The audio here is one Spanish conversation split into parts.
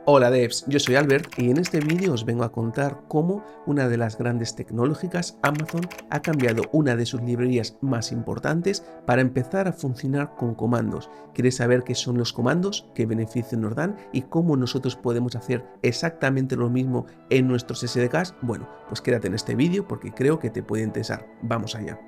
Hola devs, yo soy Albert y en este vídeo os vengo a contar cómo una de las grandes tecnológicas, Amazon, ha cambiado una de sus librerías más importantes para empezar a funcionar con comandos. ¿Quieres saber qué son los comandos, qué beneficios nos dan y cómo nosotros podemos hacer exactamente lo mismo en nuestros SDKs? Bueno, pues quédate en este vídeo porque creo que te puede interesar. Vamos allá.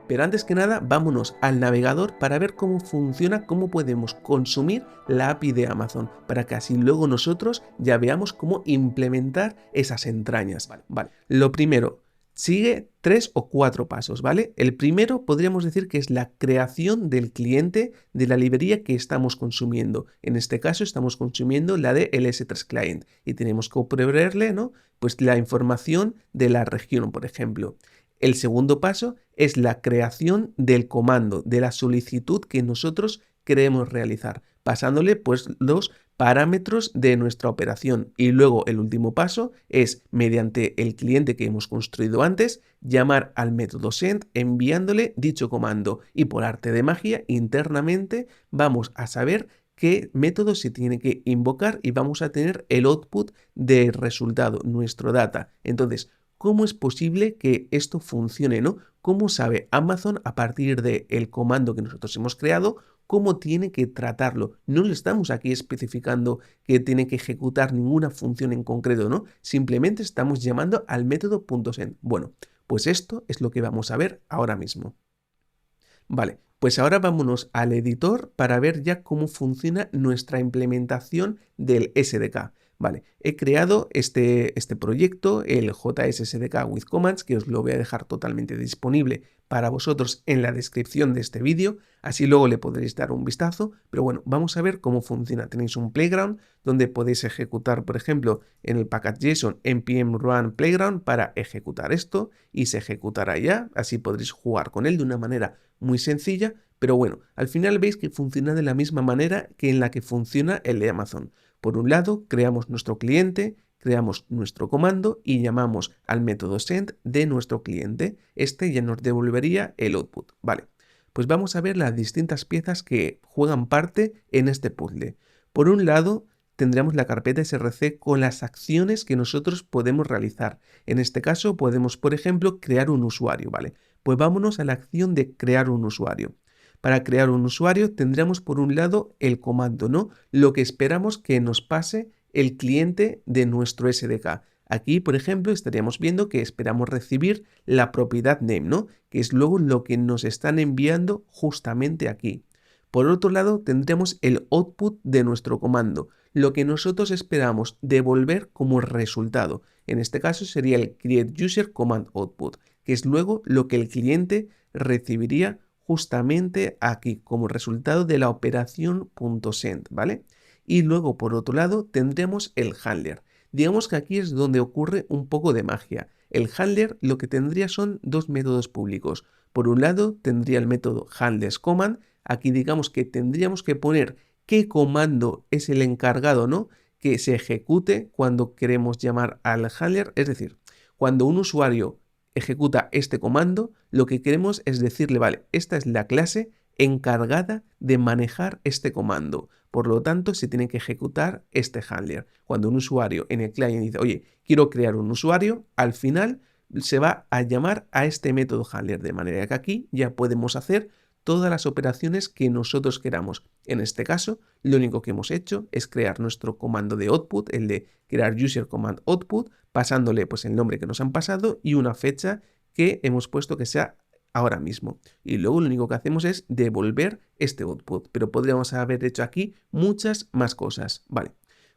Pero antes que nada, vámonos al navegador para ver cómo funciona, cómo podemos consumir la API de Amazon, para que así luego nosotros ya veamos cómo implementar esas entrañas. Vale. Lo primero, sigue 3 o 4 pasos, ¿vale? El primero podríamos decir que es la creación del cliente de la librería que estamos consumiendo. En este caso estamos consumiendo la de LS3 Client y tenemos que proveerle, ¿no? Pues la información de la región, por ejemplo. El segundo paso es la creación del comando, de la solicitud que nosotros queremos realizar, pasándole pues los parámetros de nuestra operación. Y luego el último paso es, mediante el cliente que hemos construido antes, llamar al método send enviándole dicho comando. Y por arte de magia, internamente vamos a saber qué método se tiene que invocar y vamos a tener el output del resultado, nuestro data. Entonces, ¿cómo es posible que esto funcione, no? ¿Cómo sabe Amazon a partir del comando que nosotros hemos creado cómo tiene que tratarlo? No le estamos aquí especificando que tiene que ejecutar ninguna función en concreto, ¿no? Simplemente estamos llamando al método .send. Bueno, pues esto es lo que vamos a ver ahora mismo. Vale, pues ahora vámonos al editor para ver ya cómo funciona nuestra implementación del SDK. Vale, he creado este proyecto, el JSSDK with Commands, que os lo voy a dejar totalmente disponible para vosotros en la descripción de este vídeo, así luego le podréis dar un vistazo, pero bueno, vamos a ver cómo funciona. Tenéis un playground donde podéis ejecutar, por ejemplo, en el package.json npm run playground para ejecutar esto y se ejecutará ya, así podréis jugar con él de una manera muy sencilla, pero bueno, al final veis que funciona de la misma manera que en la que funciona el de Amazon. Por un lado, creamos nuestro cliente, creamos nuestro comando y llamamos al método send de nuestro cliente. Este ya nos devolvería el output. Vale, pues vamos a ver las distintas piezas que juegan parte en este puzzle. Por un lado, tendremos la carpeta src con las acciones que nosotros podemos realizar. En este caso, podemos, por ejemplo, crear un usuario, ¿vale? Pues vámonos a la acción de crear un usuario. Para crear un usuario tendremos por un lado el comando, ¿no? Lo que esperamos que nos pase el cliente de nuestro SDK. Aquí, por ejemplo, estaríamos viendo que esperamos recibir la propiedad name, ¿no? Que es luego lo que nos están enviando justamente aquí. Por otro lado, tendremos el output de nuestro comando, lo que nosotros esperamos devolver como resultado. En este caso sería el create user command output, que es luego lo que el cliente recibiría justamente aquí como resultado de la operación .send, ¿vale? Y luego, por otro lado, tendremos el handler. Digamos que aquí es donde ocurre un poco de magia. El handler lo que tendría son dos métodos públicos. Por un lado, tendría el método handlersCommand. Aquí digamos que tendríamos que poner qué comando es el encargado, ¿no? Que se ejecute cuando queremos llamar al handler. Es decir, cuando un usuario ejecuta este comando, lo que queremos es decirle, vale, esta es la clase encargada de manejar este comando. Por lo tanto, se tiene que ejecutar este handler. Cuando un usuario en el client dice, oye, quiero crear un usuario, al final se va a llamar a este método handler, de manera que aquí ya podemos hacer todas las operaciones que nosotros queramos. En este caso, lo único que hemos hecho es crear nuestro comando de output, el de crear user command output, pasándole pues el nombre que nos han pasado y una fecha que hemos puesto que sea ahora mismo. Y luego lo único que hacemos es devolver este output, pero podríamos haber hecho aquí muchas más cosas, ¿vale?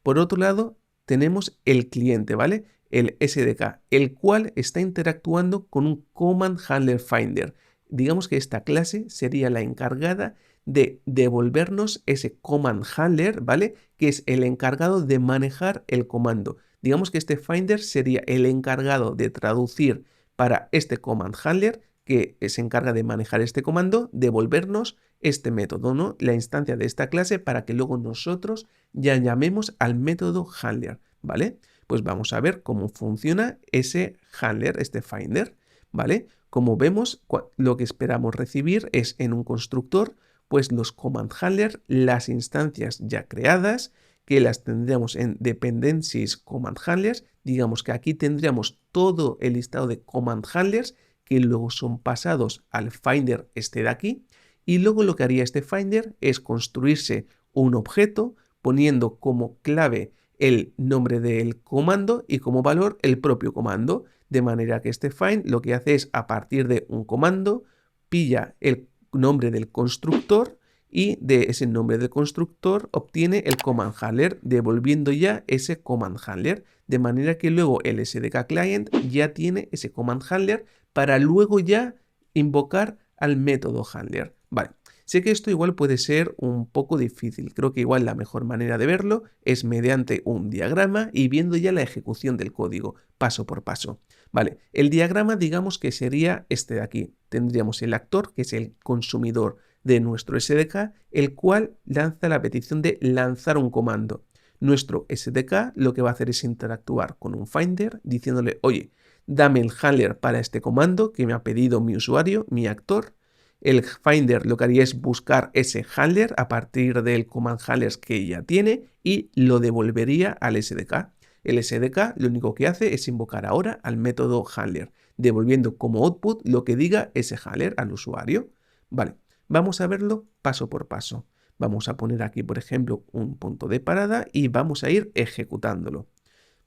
Por otro lado, tenemos el cliente, ¿vale? El SDK, el cual está interactuando con un Command Handler Finder. Digamos que esta clase sería la encargada de devolvernos ese Command Handler, ¿vale? Que es el encargado de manejar el comando. Digamos que este Finder sería el encargado de traducir para este Command Handler que se encarga de manejar este comando, devolvernos este método, ¿no? La instancia de esta clase para que luego nosotros ya llamemos al método handler, ¿vale? Pues vamos a ver cómo funciona ese handler, este finder, ¿vale? Como vemos, lo que esperamos recibir es en un constructor, pues los command handlers, las instancias ya creadas, que las tendríamos en dependencies command handlers. Digamos que aquí tendríamos todo el listado de command handlers que luego son pasados al finder este de aquí. Y luego lo que haría este finder es construirse un objeto poniendo como clave el nombre del comando y como valor el propio comando. De manera que este find lo que hace es, a partir de un comando, pilla el nombre del constructor y de ese nombre del constructor obtiene el command handler, devolviendo ya ese command handler. De manera que luego el SDK client ya tiene ese command handler para luego ya invocar al método handler. Vale. Sé que esto igual puede ser un poco difícil, creo que igual la mejor manera de verlo es mediante un diagrama y viendo ya la ejecución del código, paso por paso. Vale, el diagrama digamos que sería este de aquí. Tendríamos el actor, que es el consumidor de nuestro SDK, el cual lanza la petición de lanzar un comando. Nuestro SDK lo que va a hacer es interactuar con un finder diciéndole, oye, dame el handler para este comando que me ha pedido mi usuario, mi actor. El finder lo que haría es buscar ese handler a partir del command handlers que ya tiene y lo devolvería al SDK. El SDK lo único que hace es invocar ahora al método handler, devolviendo como output lo que diga ese handler al usuario. Vale, vamos a verlo paso por paso. Vamos a poner aquí, por ejemplo, un punto de parada y vamos a ir ejecutándolo.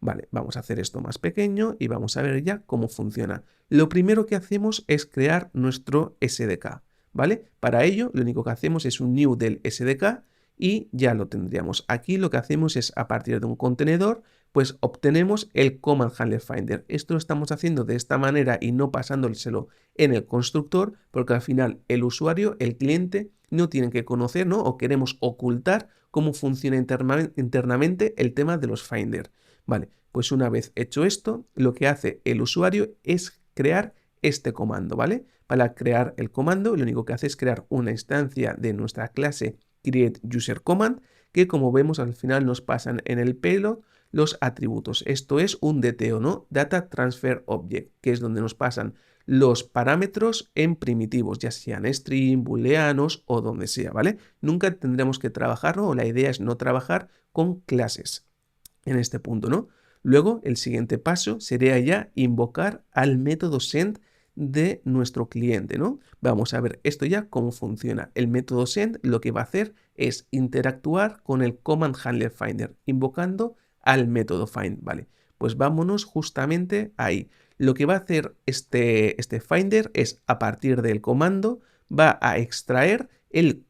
Vale, vamos a hacer esto más pequeño y vamos a ver ya cómo funciona. Lo primero que hacemos es crear nuestro SDK, ¿vale? Para ello, lo único que hacemos es un new del SDK y ya lo tendríamos. Aquí lo que hacemos es, a partir de un contenedor, pues obtenemos el command handler finder. Esto lo estamos haciendo de esta manera y no pasándoselo en el constructor, porque al final el usuario, el cliente, no tiene que conocer, ¿no? O queremos ocultar cómo funciona internamente el tema de los finders. Vale, pues una vez hecho esto, lo que hace el usuario es crear este comando, ¿vale? Para crear el comando, lo único que hace es crear una instancia de nuestra clase createUserCommand, que como vemos al final nos pasan en el payload los atributos. Esto es un DTO, ¿no? Data Transfer Object, que es donde nos pasan los parámetros en primitivos, ya sean string, booleanos o donde sea, ¿vale? Nunca tendremos que trabajarlo, o la idea es no trabajar con clases en este punto, ¿no? Luego, el siguiente paso sería ya invocar al método send de nuestro cliente, ¿no? Vamos a ver esto ya cómo funciona. El método send lo que va a hacer es interactuar con el command handler finder, invocando al método find, ¿vale? Pues vámonos justamente ahí. Lo que va a hacer este finder es, a partir del comando, va a extraer el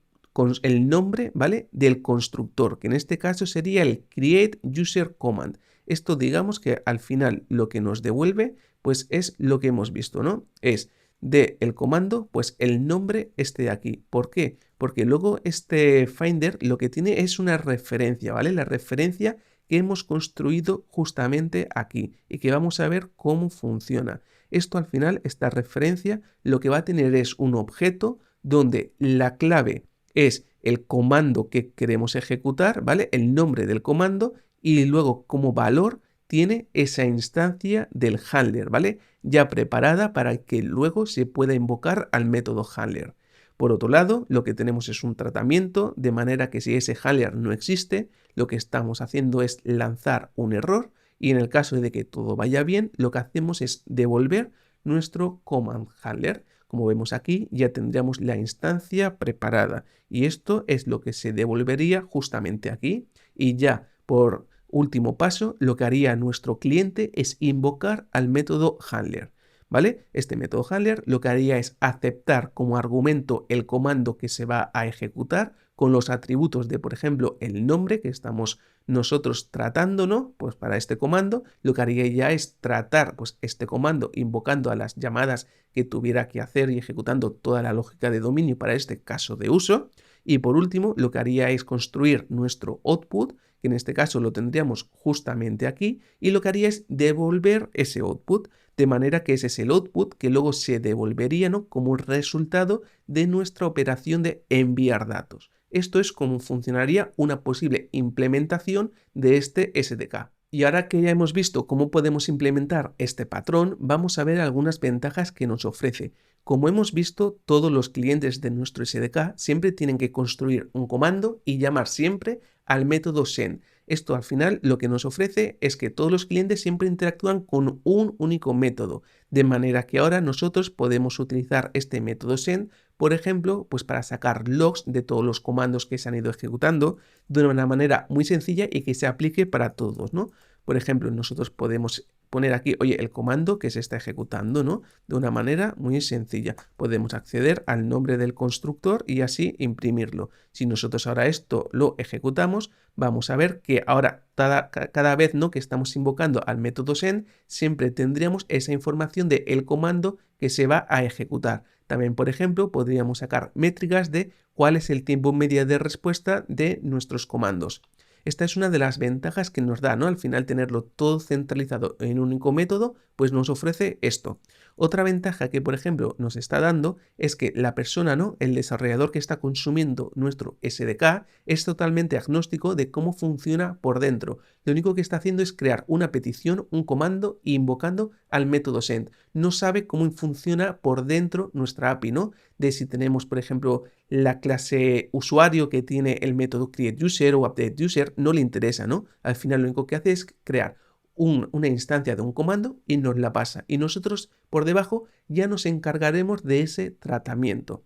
nombre, ¿vale? Del constructor, que en este caso sería el createUserCommand. Esto digamos que al final lo que nos devuelve pues es lo que hemos visto, ¿no? Es de el comando pues el nombre este de aquí. ¿Por qué? Porque luego este finder lo que tiene es una referencia, ¿vale? La referencia que hemos construido justamente aquí y que vamos a ver cómo funciona. Esto al final, esta referencia, lo que va a tener es un objeto donde la clave es el comando que queremos ejecutar, ¿vale? El nombre del comando y luego como valor tiene esa instancia del handler, ¿vale? Ya preparada para que luego se pueda invocar al método handler. Por otro lado, lo que tenemos es un tratamiento, de manera que si ese handler no existe, lo que estamos haciendo es lanzar un error y en el caso de que todo vaya bien, lo que hacemos es devolver nuestro command handler. Como vemos aquí, ya tendríamos la instancia preparada y esto es lo que se devolvería justamente aquí y ya por último paso, lo que haría nuestro cliente es invocar al método handler, ¿vale? Este método handler lo que haría es aceptar como argumento el comando que se va a ejecutar con los atributos de, por ejemplo, el nombre que estamos nosotros tratando, ¿no? Pues para este comando lo que haría ya es tratar pues este comando invocando a las llamadas que tuviera que hacer y ejecutando toda la lógica de dominio para este caso de uso. Y por último, lo que haría es construir nuestro output, que en este caso lo tendríamos justamente aquí, y lo que haría es devolver ese output, de manera que ese es el output que luego se devolvería, ¿no? Como resultado de nuestra operación de enviar datos. Esto es como funcionaría una posible implementación de este SDK. Y ahora que ya hemos visto cómo podemos implementar este patrón, vamos a ver algunas ventajas que nos ofrece. Como hemos visto, todos los clientes de nuestro SDK siempre tienen que construir un comando y llamar siempre al método send. Esto al final lo que nos ofrece es que todos los clientes siempre interactúan con un único método, de manera que ahora nosotros podemos utilizar este método send, por ejemplo, pues para sacar logs de todos los comandos que se han ido ejecutando de una manera muy sencilla y que se aplique para todos, ¿no? Por ejemplo, nosotros podemos poner aquí, oye, el comando que se está ejecutando, ¿no? De una manera muy sencilla. Podemos acceder al nombre del constructor y así imprimirlo. Si nosotros ahora esto lo ejecutamos, vamos a ver que ahora cada vez, ¿no?, que estamos invocando al método send, siempre tendríamos esa información del comando que se va a ejecutar. También, por ejemplo, podríamos sacar métricas de cuál es el tiempo medio de respuesta de nuestros comandos. Esta es una de las ventajas que nos da, ¿no? Al final tenerlo todo centralizado en un único método, pues nos ofrece esto. Otra ventaja que, por ejemplo, nos está dando es que la persona, ¿no?, el desarrollador que está consumiendo nuestro SDK, es totalmente agnóstico de cómo funciona por dentro. Lo único que está haciendo es crear una petición, un comando e invocando al método send. No sabe cómo funciona por dentro nuestra API, ¿no? De si tenemos, por ejemplo, la clase usuario que tiene el método createUser o updateUser, no le interesa, ¿no? Al final lo único que hace es crear una instancia de un comando y nos la pasa. Y nosotros por debajo ya nos encargaremos de ese tratamiento.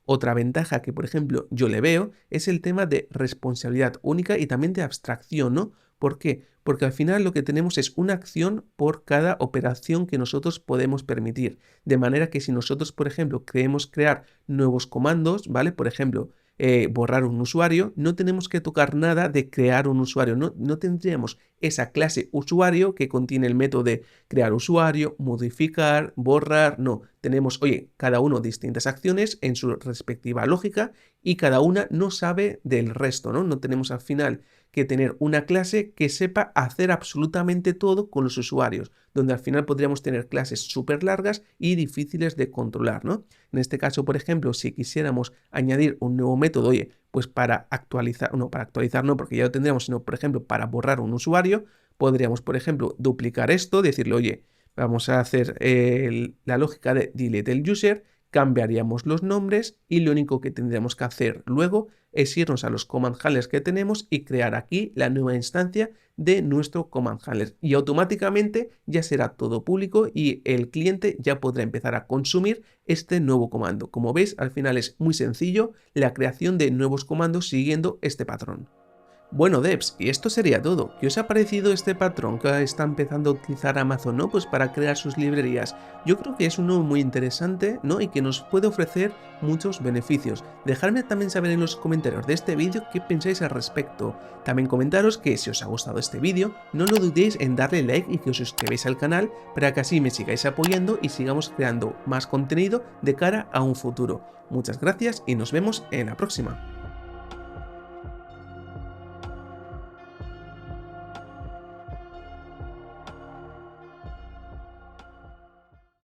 Otra ventaja que, por ejemplo, yo le veo es el tema de responsabilidad única y también de abstracción, ¿no? ¿Por qué? Porque al final lo que tenemos es una acción por cada operación que nosotros podemos permitir. De manera que si nosotros, por ejemplo, queremos crear nuevos comandos, ¿vale? Por ejemplo, borrar un usuario, no tenemos que tocar nada de crear un usuario. No tendríamos esa clase usuario que contiene el método de crear usuario, modificar, borrar. No, tenemos, oye, cada uno distintas acciones en su respectiva lógica y cada una no sabe del resto, ¿no? No tenemos al final que tener una clase que sepa hacer absolutamente todo con los usuarios, donde al final podríamos tener clases súper largas y difíciles de controlar, ¿no? En este caso, por ejemplo, si quisiéramos añadir un nuevo método, oye, pues para actualizar no, porque ya lo tendríamos, sino, por ejemplo, para borrar un usuario, podríamos, por ejemplo, duplicar esto, decirle, oye, vamos a hacer la lógica de delete el user, cambiaríamos los nombres y lo único que tendríamos que hacer luego es irnos a los command handlers que tenemos y crear aquí la nueva instancia de nuestro command handler y automáticamente ya será todo público y el cliente ya podrá empezar a consumir este nuevo comando. Como veis, al final es muy sencillo la creación de nuevos comandos siguiendo este patrón. Bueno, devs, y esto sería todo. ¿Qué os ha parecido este patrón que está empezando a utilizar Amazon, ¿no?, pues para crear sus librerías? Yo creo que es uno muy interesante, ¿no?, y que nos puede ofrecer muchos beneficios. Dejadme también saber en los comentarios de este vídeo qué pensáis al respecto. También comentaros que si os ha gustado este vídeo, no lo dudéis en darle like y que os suscribáis al canal para que así me sigáis apoyando y sigamos creando más contenido de cara a un futuro. Muchas gracias y nos vemos en la próxima.